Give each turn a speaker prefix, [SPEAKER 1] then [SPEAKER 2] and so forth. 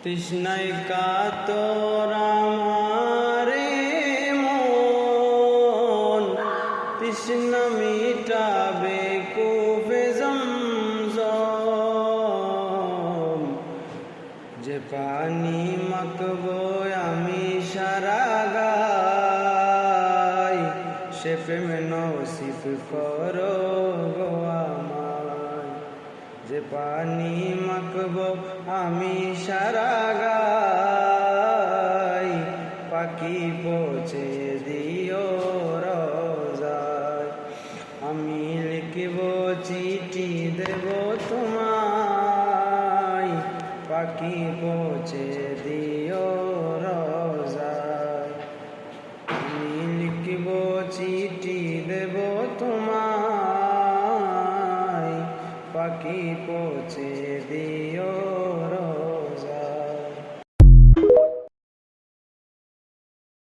[SPEAKER 1] তৃষ্ণায় কাতর আমারে মন, তৃষ্ণা মিটাবে কূপে জমজম। যে পানি মাখবো আমি সারা গায়, সে প্রেম নসিব করো গো আমায়। যে পানি মাখবো আমি সারা গায়, পাখি পৌঁছে দিও রোজায়। আমি লিখব চিঠি দেব তোমায়, পাখি পৌঁছে দিও